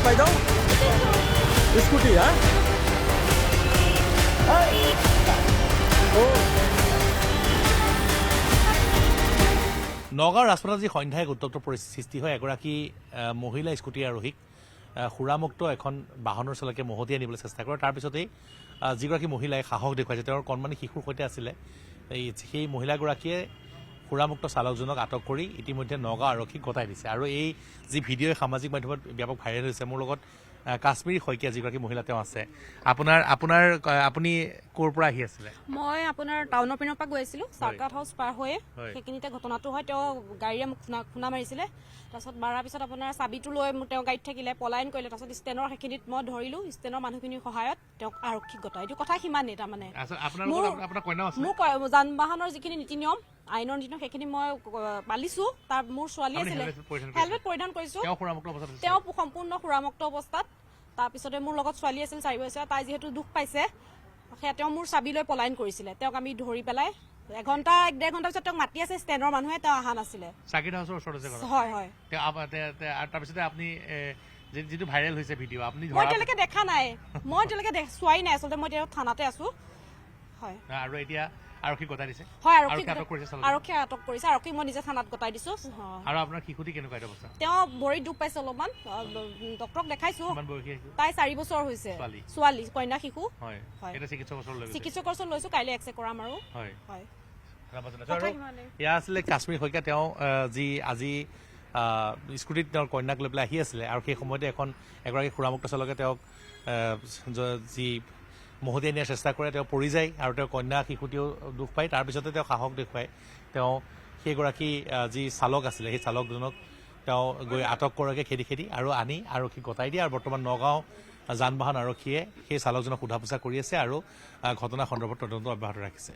বাইদেউ স্কুটি হা নগাঁও ৰাজপথত আজি সন্ধ্যাই উত্তপ্ত পৰিস্থিতি সৃষ্টি হয় এগৰাকী মহিলা স্কুটি আৰোহীক সুৰামুক্ত এখন বাহনৰ চালকে মহতিয়াই আনিবলৈ চেষ্টা কৰে তাৰপিছতেই যিগৰাকী মহিলাই সাহস দেখুৱাইছে তেওঁৰ কণমানি শিশুৰ সৈতে আছিলে সেই মহিলাগৰাকীয়ে সুৰামুক্ত চালকজনক আটক কৰি ইতিমধ্যে নগাঁও আৰক্ষীক গতাই দিছে আৰু এই যি ভিডিঅ' সামাজিক মাধ্যমত ব্যাপক ভাইৰেল হৈছে মোৰ লগত কাশ্মীৰী শইকীয়া যিগৰাকী মহিলা তেওঁ আছে আপুনি ক'ৰ পৰা আহি আছিলে মই আপোনাৰ টাউনৰ পিনৰ পৰা গৈ আছিলো চাৰ্কাট হাউচ পাৰ হৈ সেইখিনিতে ঘটনাটো হয় তেওঁ গাড়ীৰে মোক খুন্দা মাৰিছিলে তাৰপিছত মাৰাৰ পিছত আপোনাৰ চাবিটো লৈ তেওঁ গাড়ীত থাকিলে পলায়ন কৰিলে তাৰপিছত ষ্টেণ্ডৰ সেইখিনিত মই ধৰিলো ষ্টেণ্ডৰ মানুহখিনিৰ সহায়ত তেওঁক আৰক্ষীক গতাই এইটো কথা সিমানেই তাৰমানে মোৰ যান বাহনৰ যিখিনি নীতি নিয়ম আইনৰ নীতি নিয়ম সেইখিনি মই পালিছো তাৰ মোৰ ছোৱালী আছিলে হেলমেট পৰিধান কৰিছো তেওঁ সম্পূৰ্ণ সুৰামুক্ত অৱস্থাত তাৰপিছতে মোৰ লগত ছোৱালী আছিল 4 বছৰীয়া তাই যিহেতু দুখ পাইছে সেয়া তেওঁ মোৰ চাবি লৈ পলায়ন কৰিছিলে তেওঁক আমি ধৰি পেলাই 1 ঘণ্টা 1.5 ঘণ্টাৰ পিছত তেওঁক মাতি আছে ষ্টেণ্ডৰ মানুহে তেওঁ অহা নাছিলে চাৰ্কিট হাউচৰ ওচৰতে হয় হয় তাৰপিছতে আপুনি যিটো ভাইৰেল হৈছে ভিডিঅ' আপুনি মই এতিয়ালৈকে দেখা নাই মই এতিয়ালৈকে চোৱাই নাই আচলতে মই এতিয়া থানাতে আছো হয় আৰু এতিয়া আৰক্ষীক গতাই দিছে হয় আৰক্ষী আটক কৰিছে আৰক্ষীক মই নিজে থানাত গতাই দিছো আৰু আপোনাৰ শিশুটি কেনেকুৱা অৱস্থা তেওঁ ভৰিত দুখ পাইছে অলপমান ডক্টৰক দেখাইছো তাই 4 বছৰ হৈছে ছোৱালী কন্যা শিশু চিকিৎসকৰ ওচৰত লৈছো কাইলৈ এক্সৰে কৰাম আৰু এয়া আছিলে কাশ্মীৰ শইকীয়া তেওঁ যি আজি স্কুটিত তেওঁৰ কন্যাক লৈ পেলাই আহি আছিলে আৰু সেই সময়তে এগৰাকী সুৰামুক্ত চালকে তেওঁক যি মহতিয়াই নিয়াৰ চেষ্টা কৰে তেওঁ পৰি যায় আৰু তেওঁৰ কন্যা শিশুটিও দুখ পায় তাৰপিছতে তেওঁ সাহস দেখুৱাই তেওঁ সেইগৰাকী যি চালক আছিলে সেই চালকজনক তেওঁ গৈ আটক কৰাকৈ খেদি আৰু আনি আৰক্ষীক গতাই দিয়ে আৰু বৰ্তমান নগাঁও যান বাহন আৰক্ষীয়ে সেই চালকজনক সোধা পোছা কৰি আছে আৰু ঘটনা সন্দৰ্ভত তদন্ত অব্যাহত ৰাখিছে